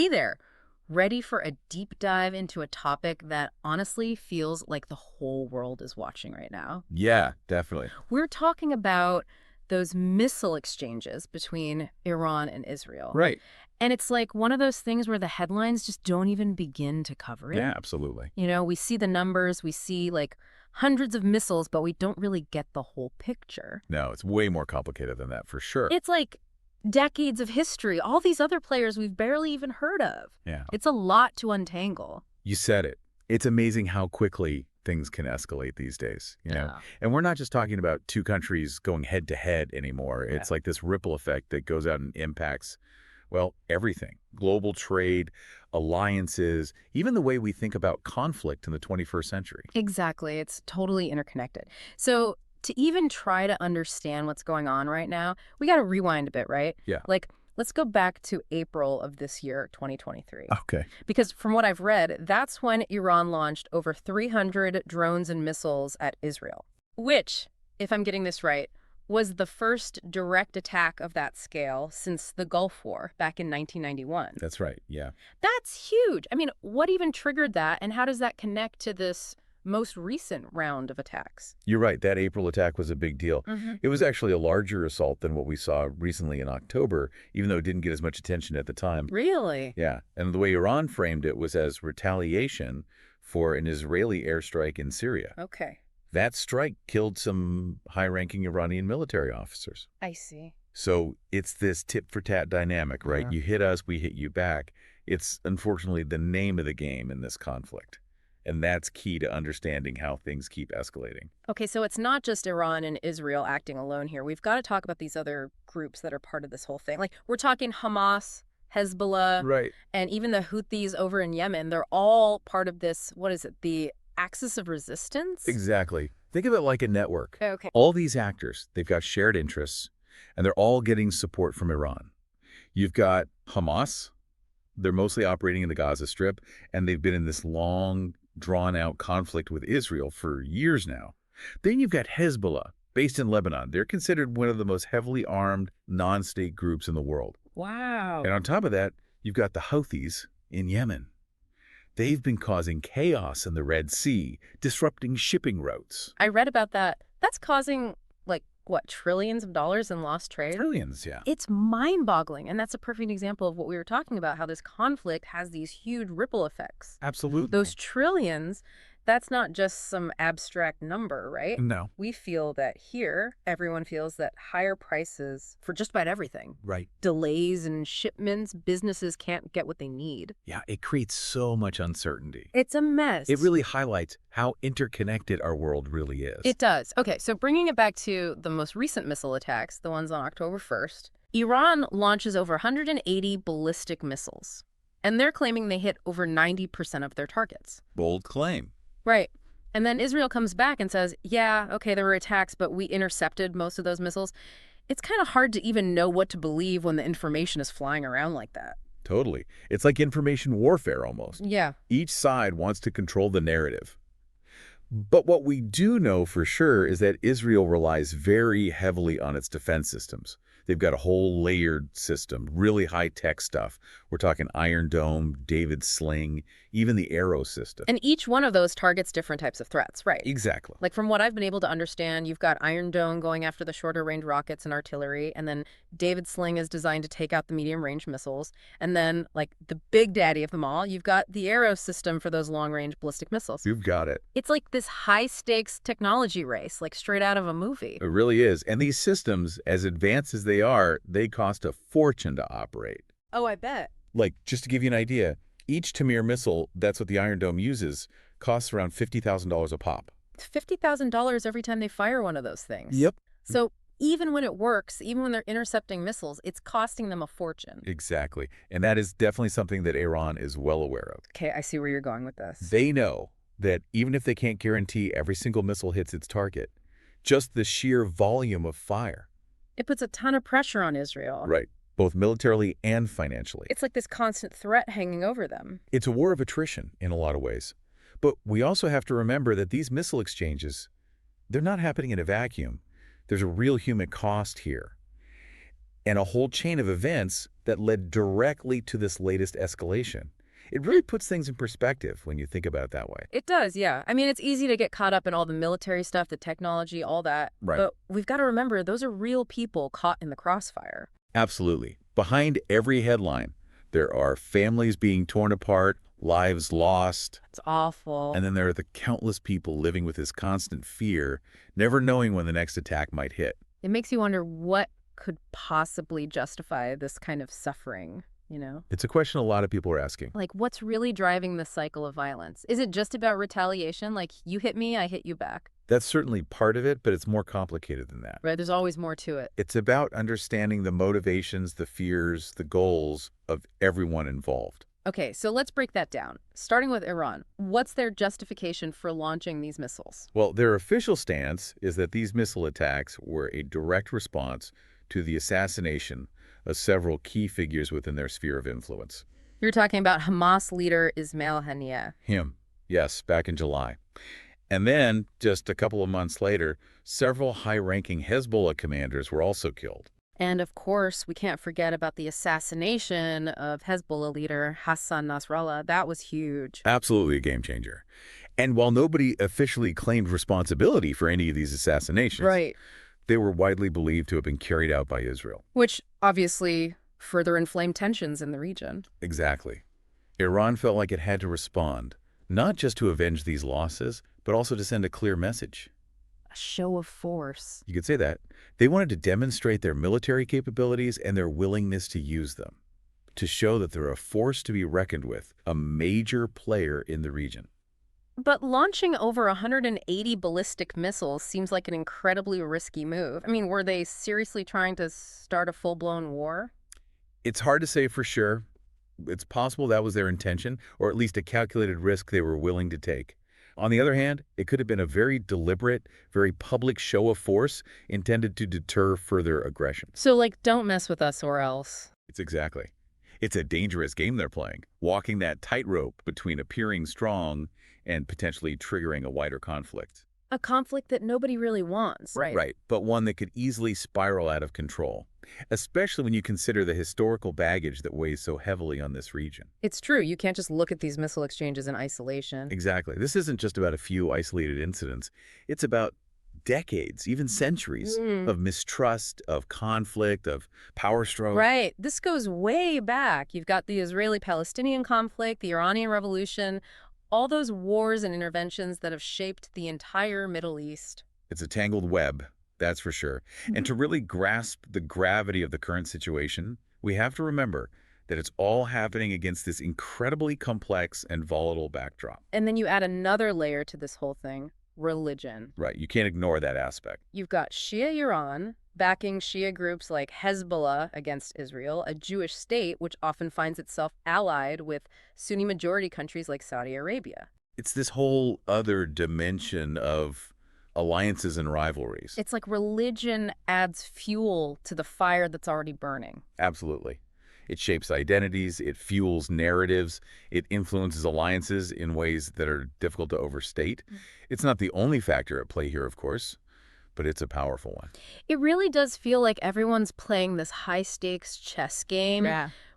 Hey there. Ready for a deep dive into a topic that honestly feels like the whole world is watching right now? Yeah, definitely. We're talking about those missile exchanges between Iran and Israel. Right. And it's like one of those things where the headlines just don't even begin to cover Yeah, it. absolutely. We see the numbers, we see like hundreds of missiles, but we don't really get the whole picture. No, it's way more complicated than that for sure. It's like decades of history, all these other players we've barely even heard of. Yeah. It's a lot to untangle. You said it. It's amazing how quickly things can escalate these days, Yeah. And we're not just talking about two countries going head to head anymore. Yeah. It's like this ripple effect that goes out and impacts, well, everything. Global trade, alliances, even the way we think about conflict in the 21st century. Exactly. It's totally interconnected. So to even try to understand what's going on right now, we got to rewind a bit, right? Yeah. Like, let's go back to April of this year, 2023. Okay. Because from what I've read, that's when Iran launched over 300 drones and missiles at Israel, which, if I'm getting this right, was the first direct attack of that scale since the Gulf War back in 1991. That's right. Yeah. That's huge. I mean, what even triggered that, and how does that connect to this most recent round of attacks? You're right. That April attack was a big deal. It was actually a larger assault than what we saw recently in October, even though it didn't get as much attention at the time. Really? Yeah. And the way Iran framed it was as retaliation for an Israeli airstrike in Syria. Okay, That strike killed some high-ranking Iranian military officers. I see. So it's this tit-for-tat dynamic, right? Yeah. You hit us, we hit you back. It's unfortunately the name of the game in this conflict. And that's key to understanding how things keep escalating. Okay, so it's not just Iran and Israel acting alone here. We've got to talk about these other groups that are part of this whole thing. Like, we're talking Hamas, Hezbollah, Right. and even the Houthis over in Yemen. They're all part of this, what is it, the axis of resistance? Exactly. Think of it like a network. Okay. All these actors, they've got shared interests, and they're all getting support from Iran. You've got Hamas. They're mostly operating in the Gaza Strip, and they've been in this long, drawn-out conflict with Israel for years now. Then you've got Hezbollah, based in Lebanon. They're considered one of the most heavily armed non-state groups in the world. Wow. And on top of that, you've got the Houthis in Yemen. They've been causing chaos in the Red Sea, disrupting shipping routes. I read about that. That's causing, like, what, trillions of dollars in lost trade? Trillions, yeah. It's mind-boggling, and that's a perfect example of what we were talking about, how this conflict has these huge ripple effects. Absolutely. Those trillions, that's not just some abstract number, right? No. We feel that here, everyone feels that higher prices for just about everything, Right. delays in shipments, businesses can't get what they need. Yeah, it creates so much uncertainty. It's a mess. It really highlights how interconnected our world really is. It does. Okay, so bringing it back to the most recent missile attacks, the ones on October 1st, Iran launches over 180 ballistic missiles, and they're claiming they hit over 90% of their targets. Bold claim. Right. And then Israel comes back and says, yeah, okay, there were attacks, but we intercepted most of those missiles. It's kind of hard to even know what to believe when the information is flying around like that. Totally. It's like information warfare almost. Yeah. Each side wants to control the narrative. But what we do know for sure is that Israel relies very heavily on its defense systems. They've got a whole layered system, really high-tech stuff. We're talking Iron Dome, David's Sling, even the Arrow system. And each one of those targets different types of threats, right? Exactly. Like, from what I've been able to understand, you've got Iron Dome going after the shorter range rockets and artillery, and then David Sling is designed to take out the medium range missiles. And then, like, the big daddy of them all, you've got the Arrow system for those long range ballistic missiles. You've got it. It's like this high stakes technology race, like straight out of a movie. It really is. And these systems, as advanced as they are, they cost a fortune to operate. Oh, I bet. Like, just to give you an idea, each Tamir missile, that's what the Iron Dome uses, costs around $50,000 a pop. It's $50,000 every time they fire one of those things. Yep. So even when it works, even when they're intercepting missiles, it's costing them a fortune. Exactly. And that is definitely something that Iran is well aware of. Okay, I see where you're going with this. They know that even if they can't guarantee every single missile hits its target, just the sheer volume of fire. It puts a ton of pressure on Israel. Right. Both militarily and financially. It's like this constant threat hanging over them. It's a war of attrition in a lot of ways. But we also have to remember that these missile exchanges, they're not happening in a vacuum. There's a real human cost here. and a whole chain of events that led directly to this latest escalation. It really puts things in perspective when you think about it that way. It does, yeah. I mean, it's easy to get caught up in all the military stuff, the technology, all that. Right. But we've got to remember, those are real people caught in the crossfire. Absolutely. Behind every headline, there are families being torn apart, lives lost, It's awful. and then there are the countless people living with this constant fear, never knowing when the next attack might hit. It makes you wonder what could possibly justify this kind of suffering, you know? It's a question a lot of people are asking. Like, what's really driving the cycle of violence? Is it just about retaliation? Like, you hit me, I hit you back. That's certainly part of it, but it's more complicated than that. Right? There's always more to it. It's about understanding the motivations, the fears, the goals of everyone involved. Okay, so let's break that down. Starting with Iran, what's their justification for launching these missiles? Well, their official stance is that these missile attacks were a direct response to the assassination of several key figures within their sphere of influence. You're talking about Hamas leader Ismail Haniyeh. Him, yes, back in July. And then, just a couple of months later, several high-ranking Hezbollah commanders were also killed. And of course, we can't forget about the assassination of Hezbollah leader Hassan Nasrallah. That was huge. Absolutely a game changer. And while nobody officially claimed responsibility for any of these assassinations, Right. they were widely believed to have been carried out by Israel. Which obviously further inflamed tensions in the region. Exactly. Iran felt like it had to respond, not just to avenge these losses, but also to send a clear message. A show of force. You could say that. They wanted to demonstrate their military capabilities and their willingness to use them, to show that they're a force to be reckoned with, a major player in the region. But launching over 180 ballistic missiles seems like an incredibly risky move. I mean, were they seriously trying to start a full-blown war? It's hard to say for sure. It's possible that was their intention, or at least a calculated risk they were willing to take. On the other hand, it could have been a very deliberate, very public show of force intended to deter further aggression. So, like, don't mess with us or else. It's a dangerous game they're playing, walking that tightrope between appearing strong and potentially triggering a wider conflict. A conflict that nobody really wants. Right, but one that could easily spiral out of control, especially when you consider the historical baggage that weighs so heavily on this region. It's true. You can't just look at these missile exchanges in isolation. Exactly. This isn't just about a few isolated incidents. It's about decades, even centuries of mistrust, of conflict, of power struggle. Right. This goes way back. You've got the Israeli-Palestinian conflict, the Iranian Revolution, all those wars and interventions that have shaped the entire Middle East. It's a tangled web, that's for sure. And to really grasp the gravity of the current situation, we have to remember that it's all happening against this incredibly complex and volatile backdrop. And then you add another layer to this whole thing, religion. Right, you can't ignore that aspect. You've got Shia Iran backing Shia groups like Hezbollah against Israel, a Jewish state which often finds itself allied with Sunni-majority countries like Saudi Arabia. It's this whole other dimension of alliances and rivalries. It's like religion adds fuel to the fire that's already burning. Absolutely. It shapes identities, it fuels narratives, it influences alliances in ways that are difficult to overstate. It's not the only factor at play here, of course, but it's a powerful one. It really does feel like everyone's playing this high-stakes chess game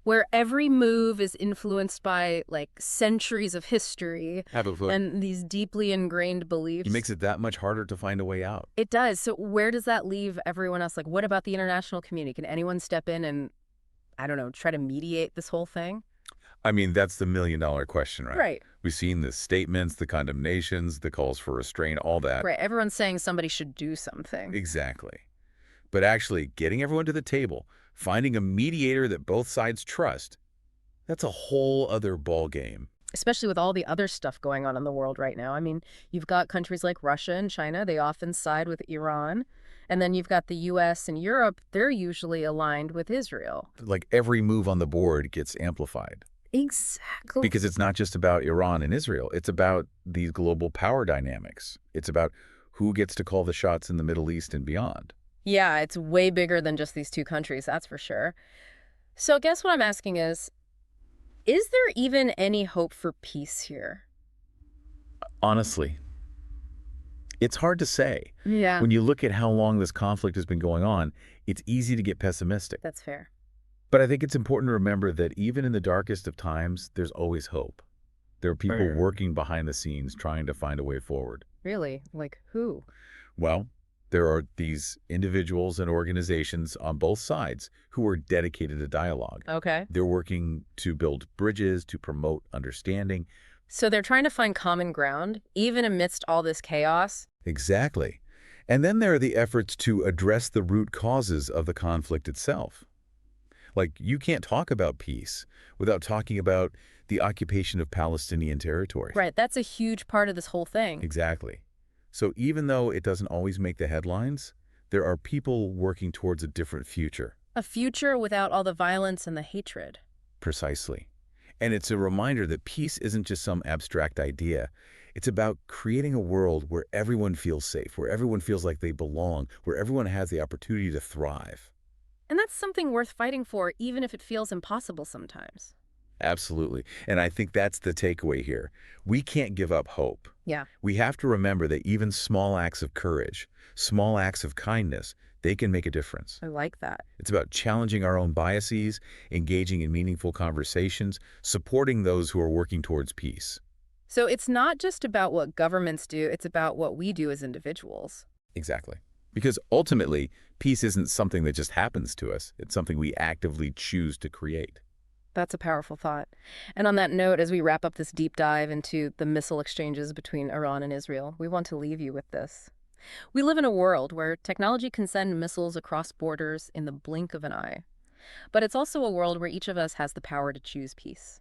where every move is influenced by, like, centuries of history and these deeply ingrained beliefs. It makes it that much harder to find a way out. It does. So where does that leave everyone else? Like, what about the international community? Can anyone step in and, I don't know, try to mediate this whole thing? I mean, that's the million-dollar question, right? Right. We've seen the statements, the condemnations, the calls for restraint, all that. Right. Everyone's saying somebody should do something. Exactly. But actually getting everyone to the table, finding a mediator that both sides trust, that's a whole other ball game. Especially with all the other stuff going on in the world right now. I mean, you've got countries like Russia and China. They often side with Iran. And then you've got the U.S. and Europe. They're usually aligned with Israel. Like every move on the board gets amplified. Exactly. Because it's not just about Iran and Israel. It's about these global power dynamics. It's about who gets to call the shots in the Middle East and beyond. Yeah, it's way bigger than just these two countries, that's for sure. So I guess what I'm asking is there even any hope for peace here? Honestly, it's hard to say. Yeah. When you look at how long this conflict has been going on, It's easy to get pessimistic. That's fair. But I think it's important to remember that even in the darkest of times, there's always hope. There are people Fair. working behind the scenes trying to find a way forward. Really? Like who? Well, there are these individuals and organizations on both sides who are dedicated to dialogue. Okay. They're working to build bridges, to promote understanding. So they're trying to find common ground, even amidst all this chaos? Exactly. And then there are the efforts to address the root causes of the conflict itself. Like, you can't talk about peace without talking about the occupation of Palestinian territory. Right, that's a huge part of this whole thing. Exactly. So even though it doesn't always make the headlines, there are people working towards a different future. A future without all the violence and the hatred. Precisely. And it's a reminder that peace isn't just some abstract idea. It's about creating a world where everyone feels safe, where everyone feels like they belong, where everyone has the opportunity to thrive. And that's something worth fighting for, even if it feels impossible sometimes. Absolutely. And I think that's the takeaway here. We can't give up hope. Yeah. We have to remember that even small acts of courage, small acts of kindness, they can make a difference. I like that. It's about challenging our own biases, engaging in meaningful conversations, supporting those who are working towards peace. So it's not just about what governments do, it's about what we do as individuals. Exactly. Because ultimately, peace isn't something that just happens to us. It's something we actively choose to create. That's a powerful thought. And on that note, as we wrap up this deep dive into the missile exchanges between Iran and Israel, we want to leave you with this. We live in a world where technology can send missiles across borders in the blink of an eye. But it's also a world where each of us has the power to choose peace.